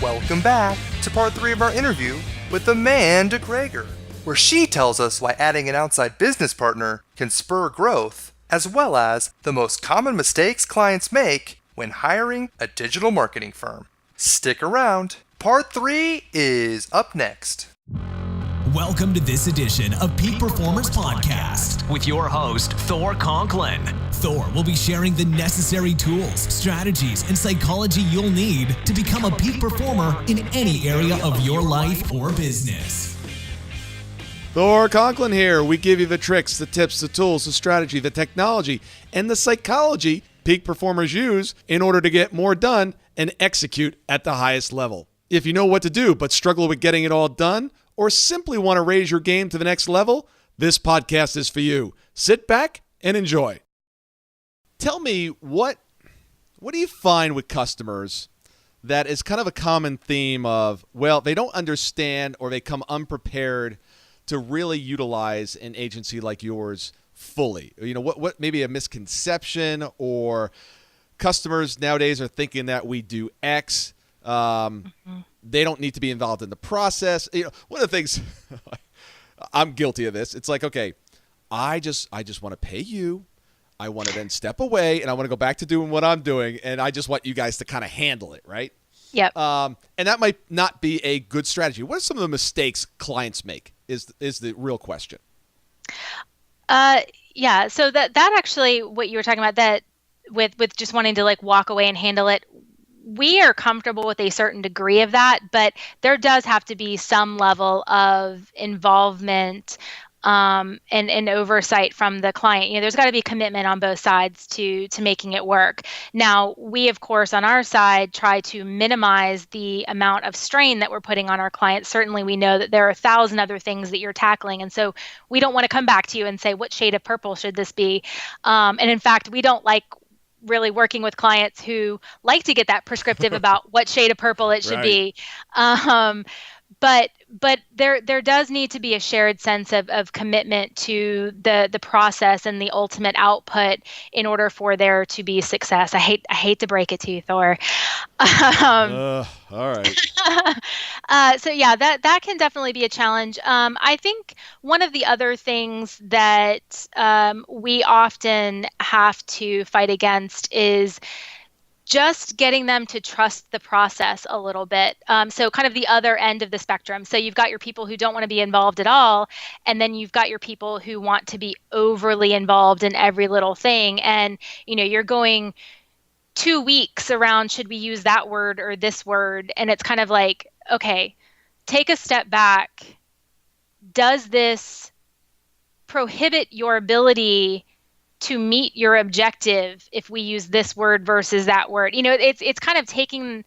Welcome back to part 3 of our interview with Amanda Creger, where she tells us why adding an outside business partner can spur growth, as well as the most common mistakes clients make when hiring a digital marketing firm. Stick around. Part 3 is up next. Welcome to this edition of Peak Performers Podcast with your host, Thor Conklin. Thor will be sharing the necessary tools, strategies, and psychology you'll need to become a peak performer in any area of your life or business. Thor Conklin here. We give you the tricks, the tips, the tools, the strategy, the technology, and the psychology peak performers use in order to get more done and execute at the highest level. If you know what to do but struggle with getting it all done, or simply want to raise your game to the next level, this podcast is for you. Sit back and enjoy. Tell me, what do you find with customers that is kind of a common theme of, well, they don't understand or they come unprepared to really utilize an agency like yours fully? You know, what maybe a misconception, or customers nowadays are thinking that we do X. They don't need to be involved in the process. You know, one of the things I'm guilty of this. It's like, okay, I just want to pay you. I want to then step away and I want to go back to doing what I'm doing. And I just want you guys to kind of handle it. Right. Yep. And that might not be a good strategy. What are some of the mistakes clients make is the real question. Yeah. So that actually, what you were talking about, that with just wanting to like walk away and handle it, we are comfortable with a certain degree of that, but there does have to be some level of involvement and oversight from the client. You know, there's got to be commitment on both sides to making it work. Now, we, of course, on our side, try to minimize the amount of strain that we're putting on our clients. Certainly, we know that there are 1,000 other things that you're tackling, and so we don't want to come back to you and say, what shade of purple should this be? And in fact, we don't like really working with clients who like to get that prescriptive about what shade of purple it should be. But there does need to be a shared sense of commitment to the process and the ultimate output in order for there to be success. I hate to break it to you, Thor. All right. So yeah, that can definitely be a challenge. I think one of the other things that we often have to fight against is just getting them to trust the process a little bit. So kind of the other end of the spectrum. So you've got your people who don't want to be involved at all, and then you've got your people who want to be overly involved in every little thing. And, you know, you're going 2 weeks around, should we use that word or this word? And it's kind of like, okay, take a step back. Does this prohibit your ability to meet your objective if we use this word versus that word? You know, it's kind of taking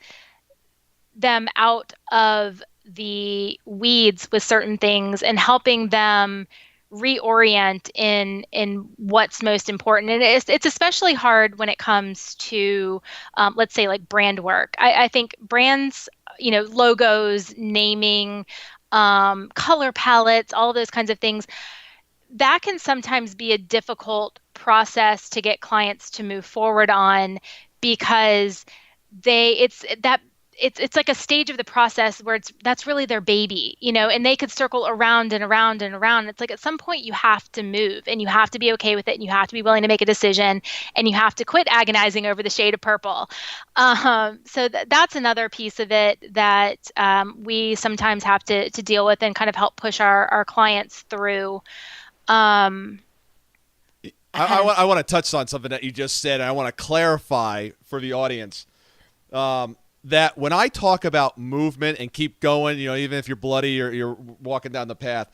them out of the weeds with certain things and helping them reorient in what's most important. And it's especially hard when it comes to, let's say, like brand work. I think brands, you know, logos, naming, color palettes, all of those kinds of things, that can sometimes be a difficult process to get clients to move forward on, because it's like a stage of the process where that's really their baby, you know, and they could circle around and around and around. It's like at some point you have to move and you have to be okay with it, and you have to be willing to make a decision, and you have to quit agonizing over the shade of purple. So that's another piece of it that we sometimes have to deal with and kind of help push our clients through. I want to touch on something that you just said, and I want to clarify for the audience that when I talk about movement and keep going, you know, even if you're bloody or you're walking down the path,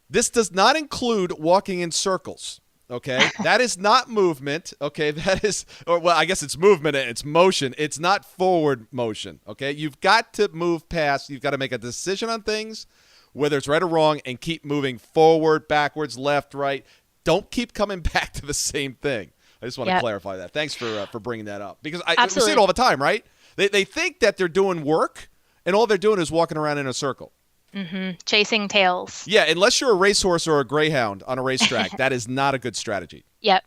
this does not include walking in circles. Okay, that is not movement. Okay, that is, or well, I guess it's movement and it's motion. It's not forward motion. Okay, you've got to move past. You've got to make a decision on things, whether it's right or wrong, and keep moving forward, backwards, left, right. Don't keep coming back to the same thing. I just want to clarify that. Thanks for bringing that up, because we see it all the time, right? They think that they're doing work, and all they're doing is walking around in a circle. Mm-hmm. Chasing tails. Yeah, unless you're a racehorse or a greyhound on a racetrack, that is not a good strategy. Yep.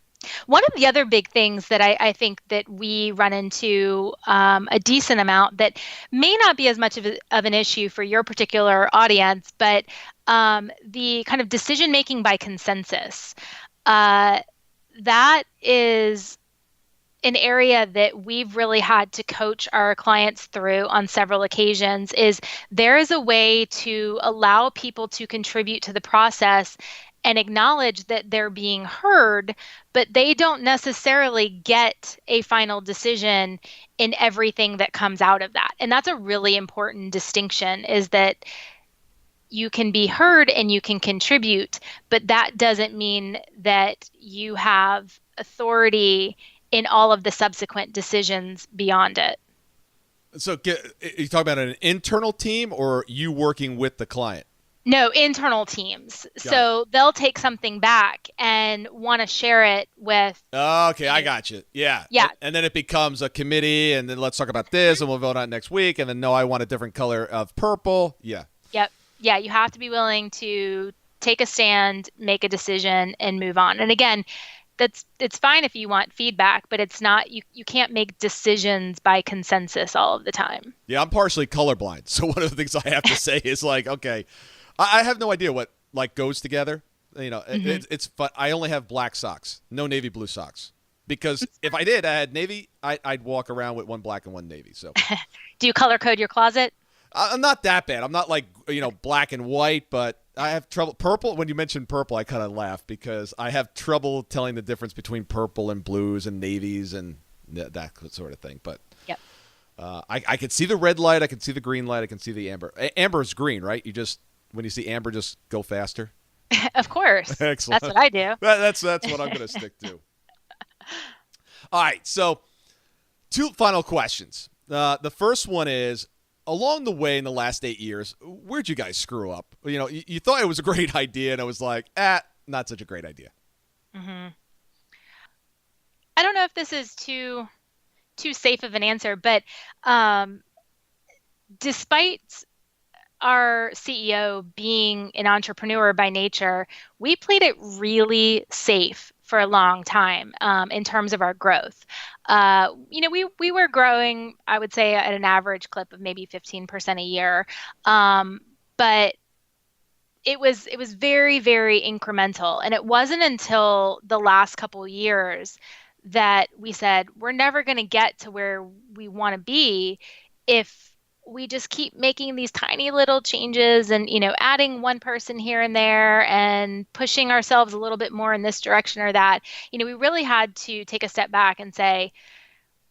One of the other big things that I think that we run into a decent amount that may not be as much of an issue for your particular audience, but the kind of decision making by consensus. That is an area that we've really had to coach our clients through on several occasions. Is there is a way to allow people to contribute to the process and acknowledge that they're being heard, but they don't necessarily get a final decision in everything that comes out of that. And that's a really important distinction, is that you can be heard and you can contribute, but that doesn't mean that you have authority in all of the subsequent decisions beyond it. So you talk about an internal team or you working with the client? No, internal teams. So they'll take something back and want to share it with. Okay, I got you. Yeah. Yeah. And then it becomes a committee, and then let's talk about this, and we'll vote on it next week. And then, no, I want a different color of purple. Yeah. Yep. Yeah, you have to be willing to take a stand, make a decision, and move on. And again, it's fine if you want feedback, but it's not, you can't make decisions by consensus all of the time. Yeah, I'm partially colorblind. So one of the things I have to say is like, okay, I have no idea what like goes together. You know, it's fun. I only have black socks, no navy blue socks. Because if I did, I had navy, I'd walk around with one black and one navy. So, do you color code your closet? I'm not that bad. I'm not like, black and white, but I have trouble. Purple, when you mentioned purple, I kind of laugh because I have trouble telling the difference between purple and blues and navies and that sort of thing. But yep. I can see the red light. I can see the green light. I can see the amber. Amber is green, right? When you see amber, just go faster. Of course. Excellent. That's what I do. That's what I'm going to stick to. All right. So 2 final questions. The first one is, along the way in the last 8 years, where'd you guys screw up? You thought it was a great idea, and it was like, not such a great idea. Mm-hmm. I don't know if this is too safe of an answer, but despite our CEO being an entrepreneur by nature, we played it really safe for a long time in terms of our growth. We were growing, I would say, at an average clip of maybe 15% a year, but it was very, very incremental. And it wasn't until the last couple of years that we said, we're never going to get to where we want to be if we just keep making these tiny little changes and, adding one person here and there and pushing ourselves a little bit more in this direction or that. We really had to take a step back and say,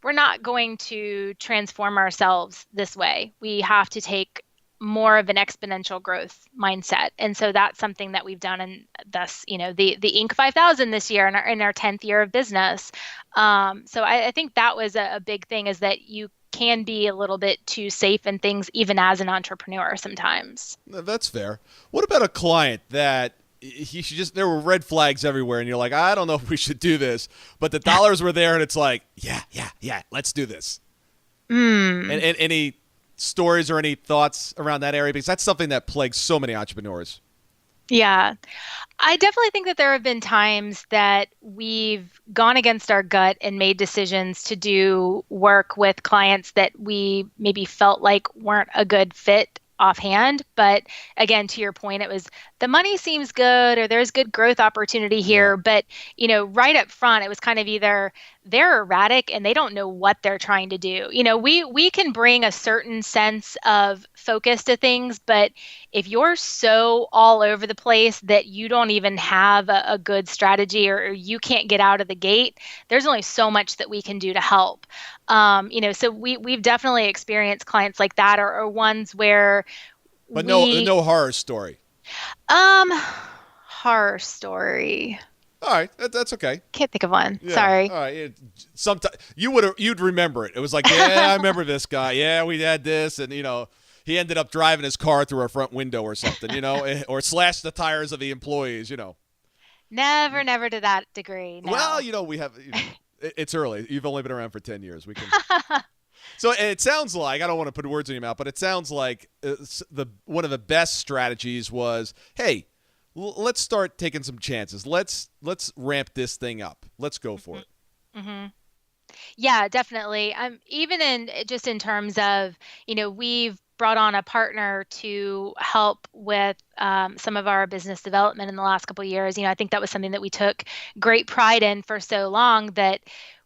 we're not going to transform ourselves this way. We have to take more of an exponential growth mindset. And so that's something that we've done. And thus, the Inc. 5000 this year in our 10th year of business. So I think that was a big thing, is that you can be a little bit too safe in things, even as an entrepreneur sometimes. That's fair. What about a client that there were red flags everywhere, and you're like, I don't know if we should do this, but the dollars were there, and it's like, yeah, let's do this. And any stories or any thoughts around that area? Because that's something that plagues so many entrepreneurs. Yeah, I definitely think that there have been times that we've gone against our gut and made decisions to do work with clients that we maybe felt like weren't a good fit offhand. But again, to your point, it was the money seems good, or there's good growth opportunity here. But, right up front, it was kind of either they're erratic and they don't know what they're trying to do. We can bring a certain sense of focus to things, but if you're so all over the place that you don't even have a good strategy, or you can't get out of the gate, there's only so much that we can do to help. So we've definitely experienced clients like that, or ones where no horror story. Horror story. All right, that's okay. Can't think of one. Yeah. Sorry. All right. Sometimes you'd remember it. It was like, yeah, I remember this guy. Yeah, we had this, and he ended up driving his car through our front window or something, or slashed the tires of the employees, Never to that degree. No. Well, we have. It's early. You've only been around for 10 years. We can. So it sounds like, I don't want to put words in your mouth, but it sounds like one of the best strategies was, hey, let's start taking some chances. Let's ramp this thing up. Let's go for it. Mm-hmm. Yeah, definitely. Even in terms of, we've brought on a partner to help with some of our business development in the last couple of years. I think that was something that we took great pride in for so long, that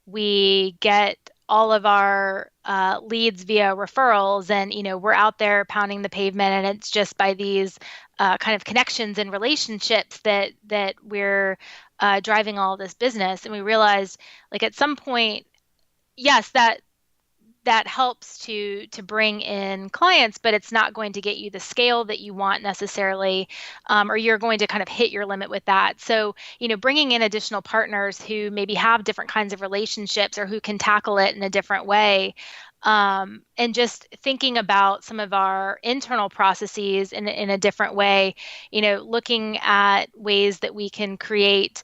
we get all of our leads via referrals, and we're out there pounding the pavement, and it's just by these kind of connections and relationships that we're driving all this business. And we realized, like, at some point, yes, that helps to bring in clients, but it's not going to get you the scale that you want necessarily, or you're going to kind of hit your limit with that. So, bringing in additional partners who maybe have different kinds of relationships or who can tackle it in a different way, and just thinking about some of our internal processes in a different way, looking at ways that we can create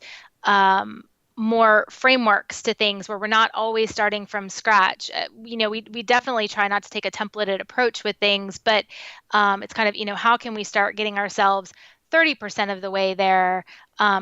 more frameworks to things where we're not always starting from scratch. We definitely try not to take a templated approach with things, but it's kind of, how can we start getting ourselves 30% of the way there,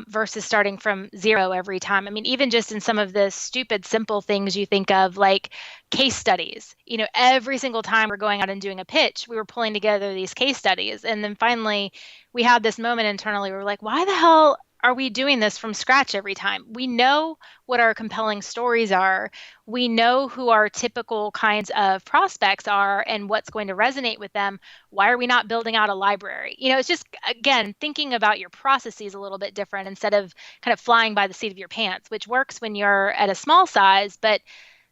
versus starting from zero every time. I mean, even just in some of the stupid, simple things you think of, like case studies, every single time we're going out and doing a pitch, we were pulling together these case studies. And then finally we had this moment internally where we're like, why the hell are we doing this from scratch every time? We know what our compelling stories are. We know who our typical kinds of prospects are and what's going to resonate with them. Why are we not building out a library? It's just, again, thinking about your processes a little bit different instead of kind of flying by the seat of your pants, which works when you're at a small size, but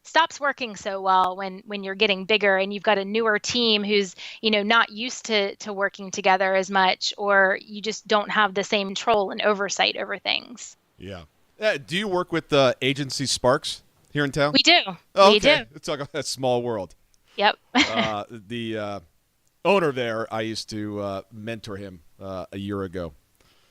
stops working so well when you're getting bigger and you've got a newer team who's not used to working together as much, or you just don't have the same control and oversight over things. Yeah. Do you work with agency Sparks here in town? We do. Oh, we okay. do. It's like a small world. Yep. The owner there, I used to mentor him a year ago.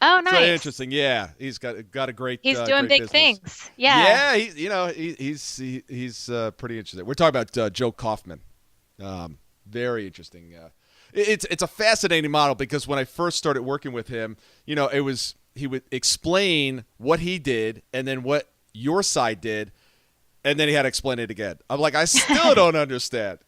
Oh, nice. So interesting. Yeah, he's got a great. He's doing great big business. things. Yeah. Yeah, he's pretty interesting. We're talking about Joe Kaufman. Very interesting. It's a fascinating model because when I first started working with him, he would explain what he did and then what your side did, and then he had to explain it again. I'm like, I still don't understand.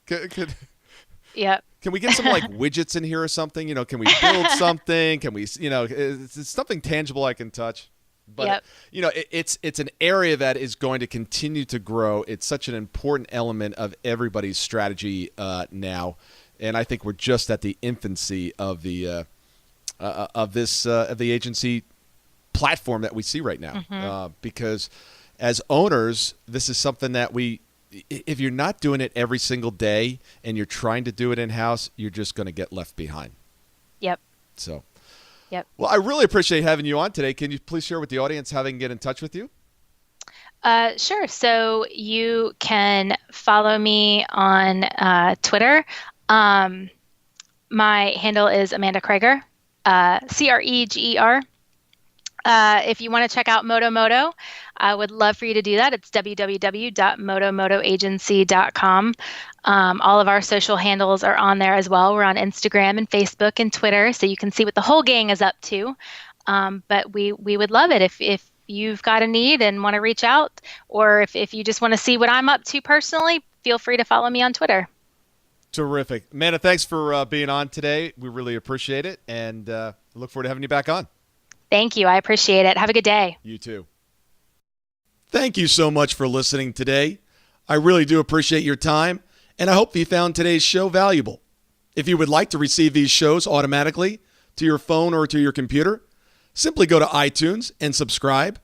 Yep. Can we get some like widgets in here or something? Can we build something? Can we, it's something tangible I can touch? But Yep. It's an area that is going to continue to grow. It's such an important element of everybody's strategy now, and I think we're just at the infancy of the of the agency platform that we see right now. Mm-hmm. Because as owners, this is something that if you're not doing it every single day and you're trying to do it in-house, you're just going to get left behind. Yep. So, yep. Well, I really appreciate having you on today. Can you please share with the audience how they can get in touch with you? Sure. So you can follow me on Twitter. My handle is Amanda Creger, Creger. If you want to check out Modo Modo, I would love for you to do that. It's www.modomodoagency.com. All of our social handles are on there as well. We're on Instagram and Facebook and Twitter, so you can see what the whole gang is up to. But we would love it if you've got a need and want to reach out, or if you just want to see what I'm up to personally, feel free to follow me on Twitter. Terrific. Amanda, thanks for being on today. We really appreciate it, and look forward to having you back on. Thank you. I appreciate it. Have a good day. You too. Thank you so much for listening today. I really do appreciate your time, and I hope you found today's show valuable. If you would like to receive these shows automatically to your phone or to your computer, simply go to iTunes and subscribe.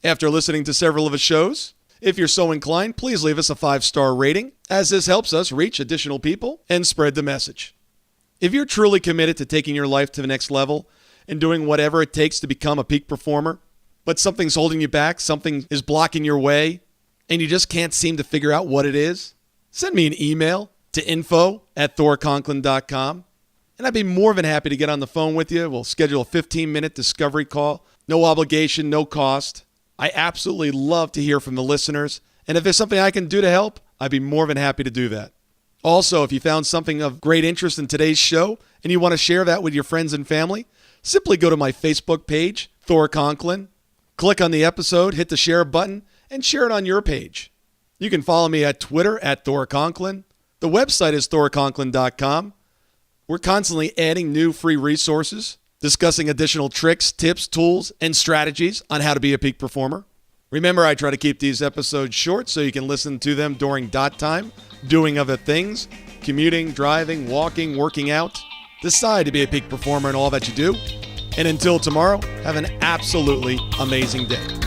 After listening to several of the shows, if you're so inclined, please leave us a 5-star rating, as this helps us reach additional people and spread the message. If you're truly committed to taking your life to the next level and doing whatever it takes to become a peak performer, but something's holding you back, something is blocking your way, and you just can't seem to figure out what it is, send me an email to info@thorconklin.com, and I'd be more than happy to get on the phone with you. We'll schedule a 15-minute discovery call. No obligation, no cost. I absolutely love to hear from the listeners, and if there's something I can do to help, I'd be more than happy to do that. Also, if you found something of great interest in today's show and you want to share that with your friends and family, Simply go to my Facebook page, Thor Conklin, click on the episode, hit the share button, and share it on your page. You can follow me at Twitter at Thor Conklin. The website is thorconklin.com. We're constantly adding new free resources, discussing additional tricks, tips, tools, and strategies on how to be a peak performer. Remember, I try to keep these episodes short so you can listen to them during dot time, doing other things, commuting, driving, walking, working out. Decide to be a peak performer in all that you do. And until tomorrow, have an absolutely amazing day.